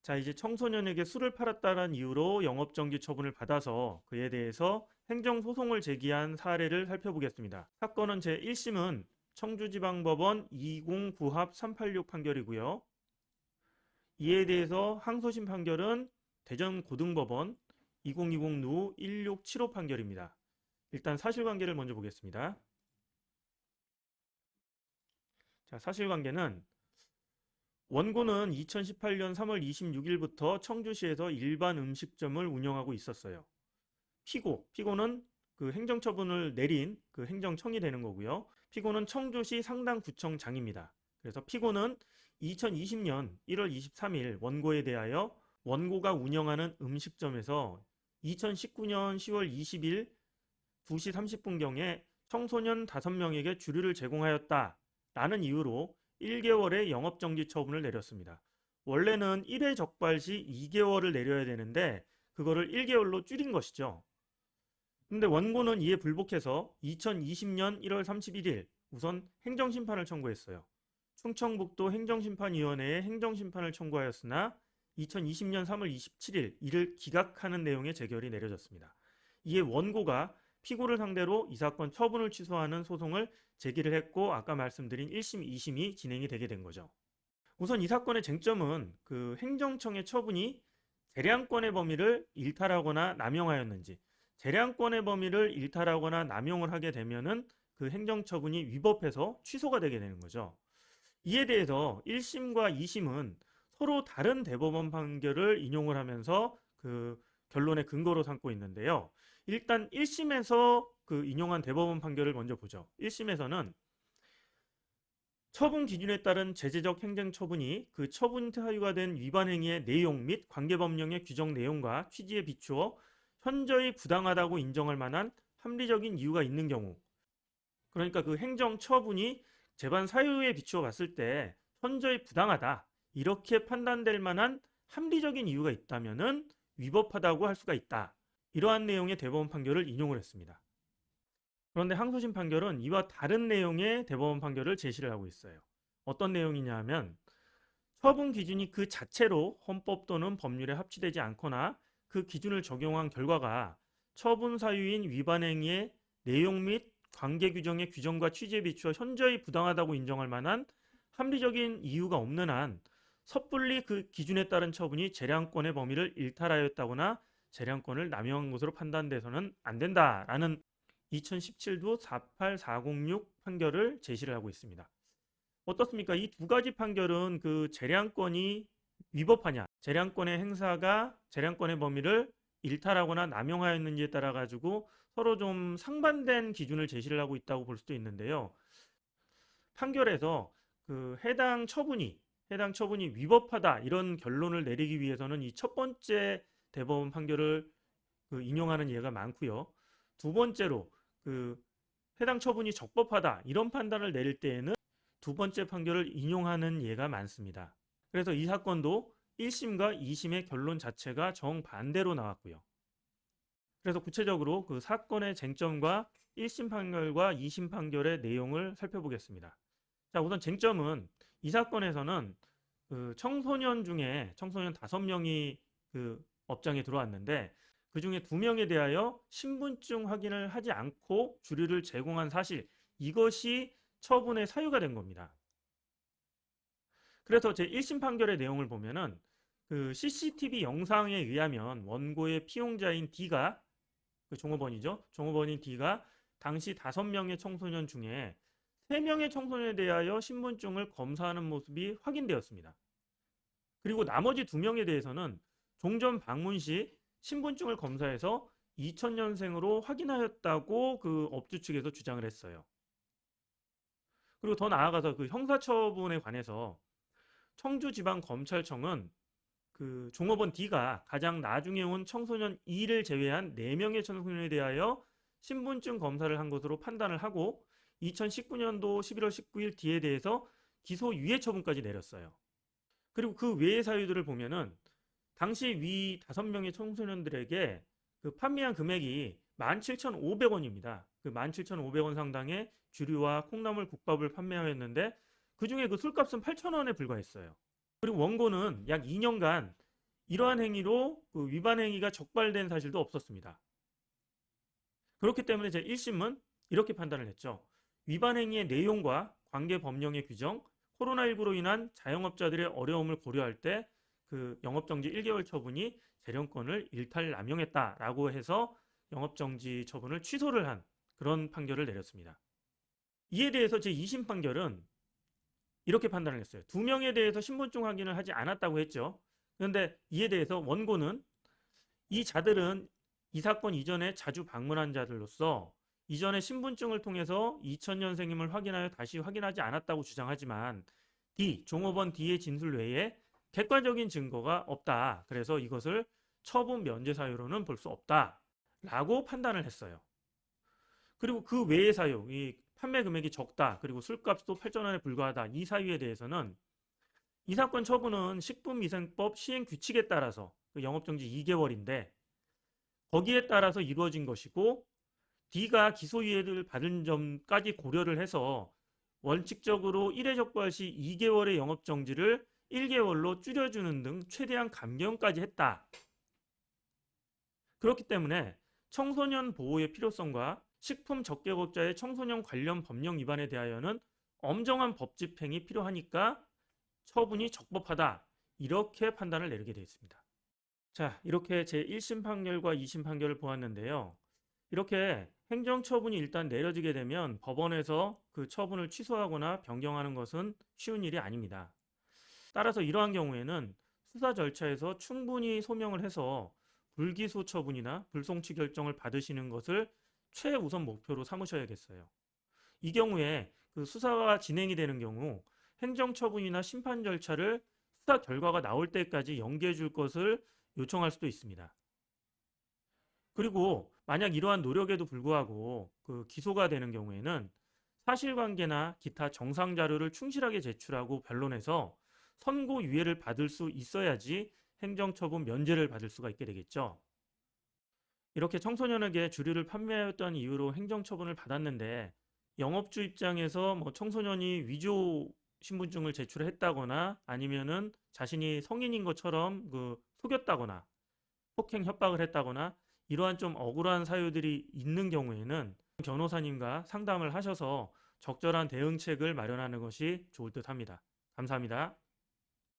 자, 이제 청소년에게 술을 팔았다는 이유로 영업정지 처분을 받아서 그에 대해서 행정소송을 제기한 사례를 살펴보겠습니다. 사건은 제1심은 청주지방법원 20구합 386 판결이고요. 이에 대해서 항소심 판결은 대전고등법원 2020누 1675 판결입니다. 일단 사실관계를 먼저 보겠습니다. 자, 사실관계는 원고는 2018년 3월 26일부터 청주시에서 일반 음식점을 운영하고 있었어요. 피고는 그 행정처분을 내린 그 행정청이 되는 거고요. 피고는 청주시 상당구청장입니다. 그래서 피고는 2020년 1월 23일 원고에 대하여 원고가 운영하는 음식점에서 2019년 10월 20일 2시 30분경에 청소년 5명에게 주류를 제공하였다라는 이유로 1개월의 영업정지 처분을 내렸습니다. 원래는 1회 적발 시 2개월을 내려야 되는데 그거를 1개월로 줄인 것이죠. 근데 원고는 이에 불복해서 2020년 1월 31일 우선 행정심판을 청구했어요. 충청북도 행정심판위원회에 행정심판을 청구하였으나 2020년 3월 27일 이를 기각하는 내용의 재결이 내려졌습니다. 이에 원고가 피고를 상대로 이 사건 처분을 취소하는 소송을 제기를 했고 아까 말씀드린 1심, 2심이 진행이 되게 된 거죠. 우선 이 사건의 쟁점은 그 행정청의 처분이 재량권의 범위를 일탈하거나 남용하였는지, 재량권의 범위를 일탈하거나 남용을 하게 되면은 그 행정처분이 위법해서 취소가 되게 되는 거죠. 이에 대해서 1심과 2심은 서로 다른 대법원 판결을 인용을 하면서 그 결론의 근거로 삼고 있는데요. 일단 1심에서 그 인용한 대법원 판결을 먼저 보죠. 1심에서는 처분 기준에 따른 제재적 행정처분이 그 처분 사유가 된 위반 행위의 내용 및 관계법령의 규정 내용과 취지에 비추어 현저히 부당하다고 인정할 만한 합리적인 이유가 있는 경우, 그러니까 그 행정처분이 재반 사유에 비추어 봤을 때 현저히 부당하다 이렇게 판단될 만한 합리적인 이유가 있다면은 위법하다고 할 수가 있다. 이러한 내용의 대법원 판결을 인용을 했습니다. 그런데 항소심 판결은 이와 다른 내용의 대법원 판결을 제시를 하고 있어요. 어떤 내용이냐 하면 처분 기준이 그 자체로 헌법 또는 법률에 합치되지 않거나 그 기준을 적용한 결과가 처분 사유인 위반 행위의 내용 및 관계 규정의 규정과 취지에 비추어 현저히 부당하다고 인정할 만한 합리적인 이유가 없는 한 섣불리 그 기준에 따른 처분이 재량권의 범위를 일탈하였다거나 재량권을 남용한 것으로 판단돼서는 안 된다라는 2017도 48406 판결을 제시를 하고 있습니다. 어떻습니까? 이 두 가지 판결은 그 재량권이 위법하냐, 재량권의 행사가 재량권의 범위를 일탈하거나 남용하였는지에 따라 가지고 서로 좀 상반된 기준을 제시를 하고 있다고 볼 수도 있는데요. 판결에서 그 해당 처분이 위법하다 이런 결론을 내리기 위해서는 이 첫 번째 대법원 판결을 그 인용하는 예가 많고요. 두 번째로 그 해당 처분이 적법하다 이런 판단을 내릴 때에는 두 번째 판결을 인용하는 예가 많습니다. 그래서 이 사건도 1심과 2심의 결론 자체가 정반대로 나왔고요. 그래서 구체적으로 그 사건의 쟁점과 1심 판결과 2심 판결의 내용을 살펴보겠습니다. 자, 우선 쟁점은 이 사건에서는 그 청소년 5명이 그 업장에 들어왔는데 그 중에 2명에 대하여 신분증 확인을 하지 않고 주류를 제공한 사실, 이것이 처분의 사유가 된 겁니다. 그래서 제 1심 판결의 내용을 보면은 그 CCTV 영상에 의하면 원고의 피용자인 D가 그 종업원이죠. 종업원인 D가 당시 5명의 청소년 중에 3명의 청소년에 대하여 신분증을 검사하는 모습이 확인되었습니다. 그리고 나머지 2명에 대해서는 종전 방문 시 신분증을 검사해서 2000년생으로 확인하였다고 그 업주 측에서 주장을 했어요. 그리고 더 나아가서 그 형사처분에 관해서 청주지방검찰청은 그 종업원 D가 가장 나중에 온 청소년 E를 제외한 4명의 청소년에 대하여 신분증 검사를 한 것으로 판단을 하고 2019년도 11월 19일 D에 대해서 기소 유예 처분까지 내렸어요. 그리고 그 외의 사유들을 보면은 당시 위 5명의 청소년들에게 그 판매한 금액이 17,500원입니다. 그 17,500원 상당의 주류와 콩나물 국밥을 판매하였는데 그 중에 그 술값은 8,000원에 불과했어요. 그리고 원고는 약 2년간 이러한 행위로 그 위반 행위가 적발된 사실도 없었습니다. 그렇기 때문에 제1심은 이렇게 판단을 했죠. 위반 행위의 내용과 관계 법령의 규정, 코로나19로 인한 자영업자들의 어려움을 고려할 때 그 영업정지 1개월 처분이 재량권을 일탈남용했다라고 해서 영업정지 처분을 취소를 한 그런 판결을 내렸습니다. 이에 대해서 제2심 판결은 이렇게 판단을 했어요. 2명에 대해서 신분증 확인을 하지 않았다고 했죠. 그런데 이에 대해서 원고는 이 자들은 이 사건 이전에 자주 방문한 자들로서 이전에 신분증을 통해서 2000년생임을 확인하여 다시 확인하지 않았다고 주장하지만 D, 종업원 D의 진술 외에 객관적인 증거가 없다. 그래서 이것을 처분 면제 사유로는 볼 수 없다. 라고 판단을 했어요. 그리고 그 외의 사유, 이 판매 금액이 적다. 그리고 술값도 8,000원에 불과하다. 이 사유에 대해서는 이 사건 처분은 식품위생법 시행 규칙에 따라서 영업정지 2개월인데 거기에 따라서 이루어진 것이고 D가 기소유예를 받은 점까지 고려를 해서 원칙적으로 1회 적발 시 2개월의 영업정지를 1개월로 줄여주는 등 최대한 감경까지 했다. 그렇기 때문에 청소년 보호의 필요성과 식품 적개업자의 청소년 관련 법령 위반에 대하여는 엄정한 법 집행이 필요하니까 처분이 적법하다. 이렇게 판단을 내리게 되어 있습니다. 자, 이렇게 제1심 판결과 2심 판결을 보았는데요. 이렇게 행정처분이 일단 내려지게 되면 법원에서 그 처분을 취소하거나 변경하는 것은 쉬운 일이 아닙니다. 따라서 이러한 경우에는 수사 절차에서 충분히 소명을 해서 불기소 처분이나 불송치 결정을 받으시는 것을 최우선 목표로 삼으셔야겠어요. 이 경우에 그 수사가 진행이 되는 경우 행정처분이나 심판 절차를 수사 결과가 나올 때까지 연기해 줄 것을 요청할 수도 있습니다. 그리고 만약 이러한 노력에도 불구하고 그 기소가 되는 경우에는 사실관계나 기타 정상 자료를 충실하게 제출하고 변론해서 선고 유예를 받을 수 있어야지 행정처분 면제를 받을 수가 있게 되겠죠. 이렇게 청소년에게 주류를 판매하였던 이유로 행정처분을 받았는데 영업주 입장에서 뭐 청소년이 위조 신분증을 제출했다거나 아니면은 자신이 성인인 것처럼 그 속였다거나 폭행 협박을 했다거나 이러한 좀 억울한 사유들이 있는 경우에는 변호사님과 상담을 하셔서 적절한 대응책을 마련하는 것이 좋을 듯 합니다. 감사합니다.